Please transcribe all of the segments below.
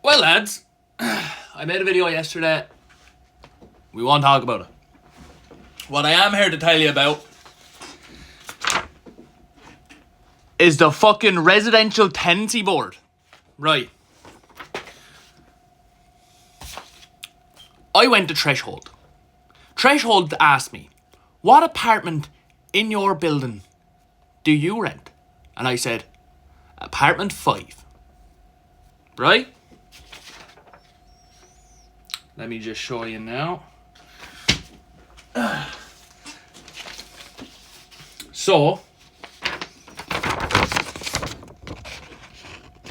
Well, lads, I made a video yesterday. We won't talk about it. What I am here to tell you about is the fucking residential tenancy board. Right. I went to Threshold. Threshold asked me, what apartment in your building do you rent? And I said, apartment 5. Right? Let me just show you now. So,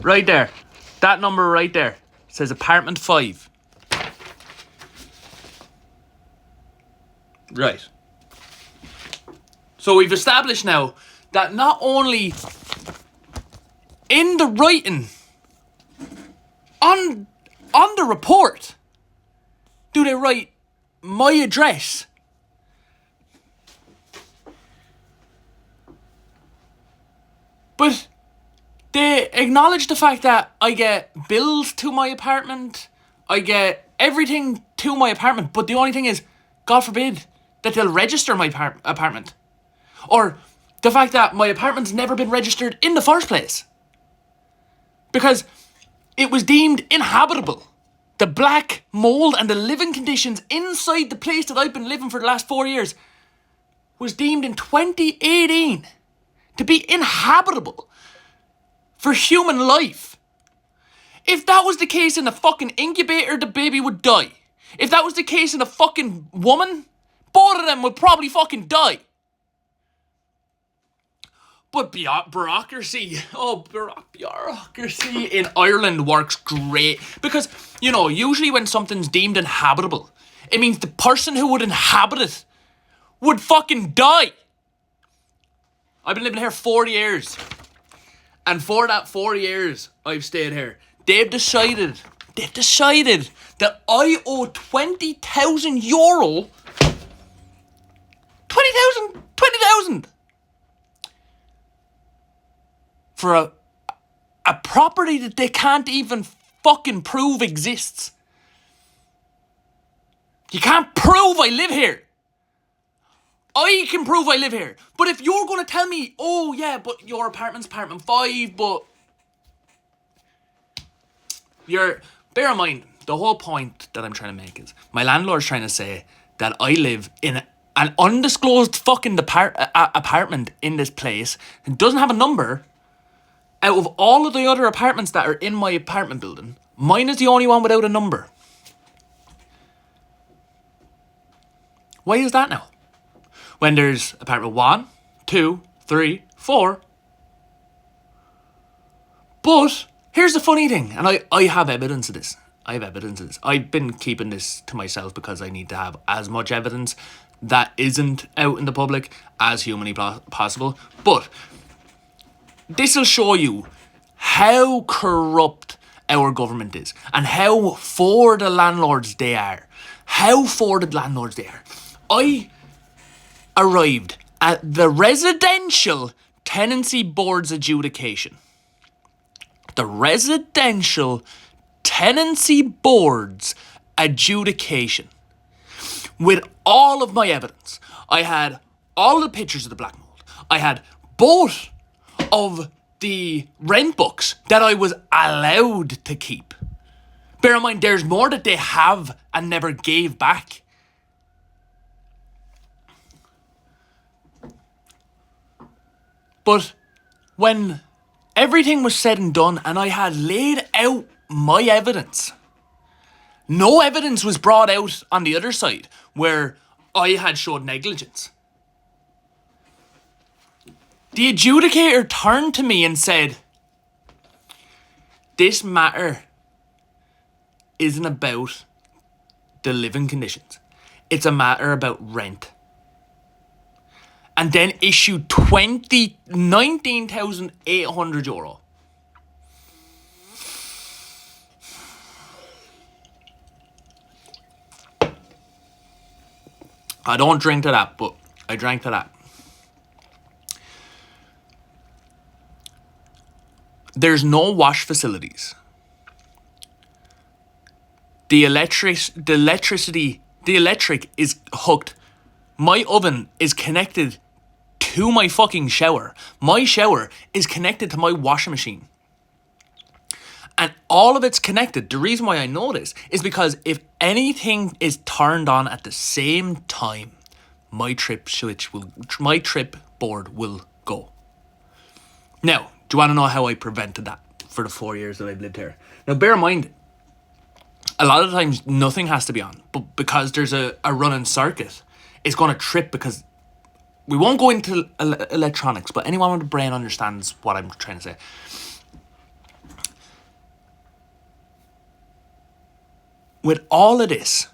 right there, that number right there says apartment 5. Right. So we've established now that not only in the writing on the report do they write my address, but they acknowledge the fact that I get bills to my apartment, I get everything to my apartment, but the only thing is, God forbid, that they'll register my apartment. Or the fact that my apartment's never been registered in the first place. Because it was deemed inhabitable. The black mold and the living conditions inside the place that I've been living for the last 4 years was deemed in 2018 to be inhabitable for human life. If that was the case in a fucking incubator, the baby would die. If that was the case in a fucking woman, both of them would probably fucking die. But bureaucracy in Ireland works great. Because, you know, usually when something's deemed inhabitable, it means the person who would inhabit it would fucking die. I've been living here 40 years. And for that 40 years I've stayed here, they've decided that I owe 20,000 euro. 20,000 for a property that they can't even fucking prove exists. You can't prove I live here. I can prove I live here. But if you're going to tell me, oh yeah, but your apartment's apartment 5, but bear in mind, the whole point that I'm trying to make is my landlord's trying to say that I live in an undisclosed fucking apartment in this place. It doesn't have a number. Out of all of the other apartments that are in my apartment building, mine is the only one without a number. Why is that now? When there's apartment 1, 2, 3, 4. But here's the funny thing, and I have evidence of this. I've been keeping this to myself because I need to have as much evidence that isn't out in the public as humanly possible. But this will show you how corrupt our government is and how for the landlords they are. I arrived at the Residential Tenancy Board's adjudication. The Residential Tenancy Board's adjudication. With all of my evidence. I had all the pictures of the black mold. I had both of the rent books that I was allowed to keep. Bear in mind, there's more that they have and never gave back. But when everything was said and done and I had laid out my evidence, no evidence was brought out on the other side where I had showed negligence. The adjudicator turned to me and said, this matter isn't about the living conditions. It's a matter about rent. And then issued 19,800 euro. I don't drink to that, but I drank to that. There's no wash facilities. The electric is hooked. My oven is connected to my fucking shower. My shower is connected to my washing machine. And all of it's connected. The reason why I know this is because if anything is turned on at the same time, my trip board will go. Now, do you want to know how I prevented that for the 4 years that I've lived here? Now, bear in mind, a lot of times nothing has to be on, but because there's a running circuit, it's going to trip because we won't go into electronics, but anyone with a brain understands what I'm trying to say. With all of this,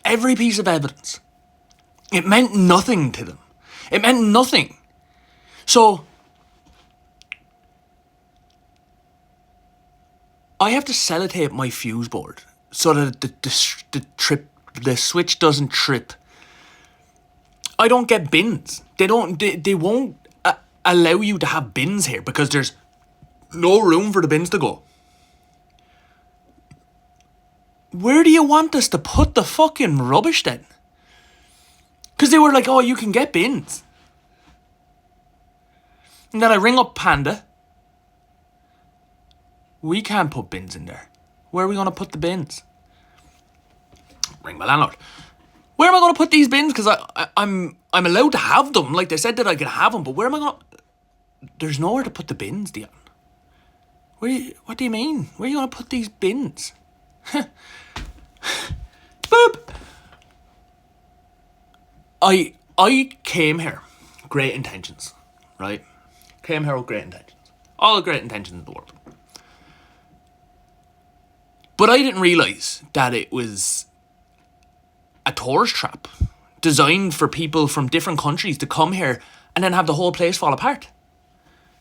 every piece of evidence, it meant nothing to them. It meant nothing. So, I have to sellotape my fuse board so that the switch doesn't trip. I don't get bins. They won't allow you to have bins here because there's no room for the bins to go. Where do you want us to put the fucking rubbish then? Because they were like, oh, you can get bins. And then I ring up Panda. We can't put bins in there. Where are we going to put the bins? Ring my landlord. Where am I going to put these bins? Because I'm allowed to have them. Like they said that I could have them, but where am I going to... There's nowhere to put the bins, Dion. What do you mean? Where are you going to put these bins? Boop. I came here, great intentions, right? Came here with great intentions. All the great intentions in the world. But I didn't realise that it was a tourist trap designed for people from different countries to come here and then have the whole place fall apart.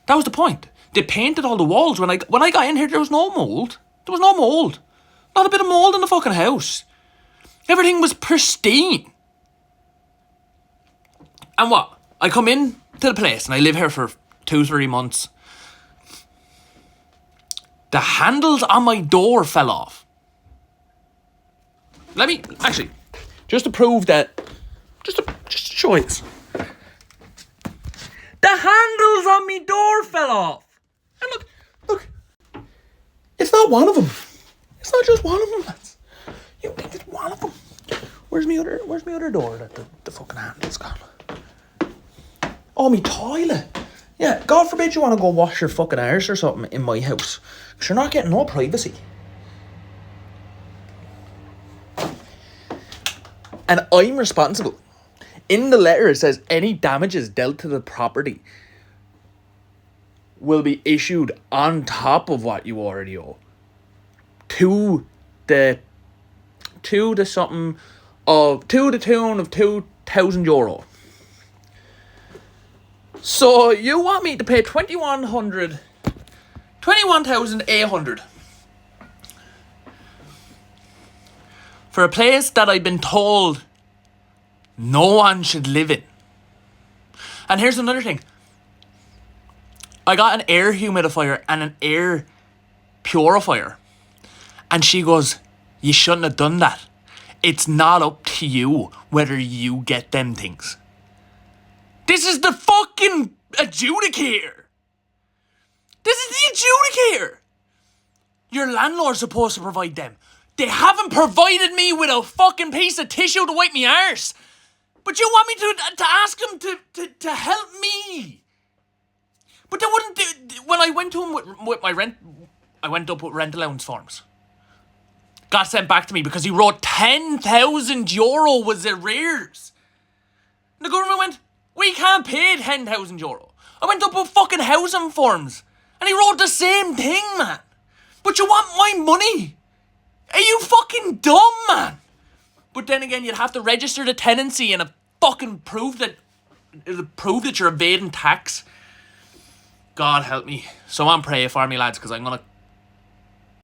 That was the point. They painted all the walls. When I got in here, there was no mould. There was no mould. Not a bit of mould in the fucking house. Everything was pristine. And what? I come in to the place and I live here for 2-3 months. The handles on my door fell off. Let me, actually, just to prove that, just to show you this. The handles on my door fell off. And look, it's not one of them. It's not just one of them, lads. You think it's one of them. Where's my other door that the fucking handle's gone? Oh, me toilet. Yeah, God forbid you want to go wash your fucking arse or something in my house. Because you're not getting no privacy. And I'm responsible. In the letter it says any damages dealt to the property will be issued on top of what you already owe. To the tune of €2,000. So you want me to pay 21,800 for a place that I've been told no one should live in. And here's another thing. I got an air humidifier and an air purifier. And she goes, you shouldn't have done that. It's not up to you whether you get them things. This is the fucking adjudicator. This is the adjudicator. Your landlord's supposed to provide them. They haven't provided me with a fucking piece of tissue to wipe me arse. But you want me to ask him to help me. But they wouldn't do... When I went to him with my rent... I went up with rent allowance forms. Got sent back to me because he wrote €10,000 was arrears. And the government went, we can't pay €10,000. I went up with fucking housing forms. And he wrote the same thing, man. But you want my money? Are you fucking dumb, man? But then again, you'd have to register the tenancy and fucking prove that you're evading tax. God help me. Someone pray for me, lads, because I'm going to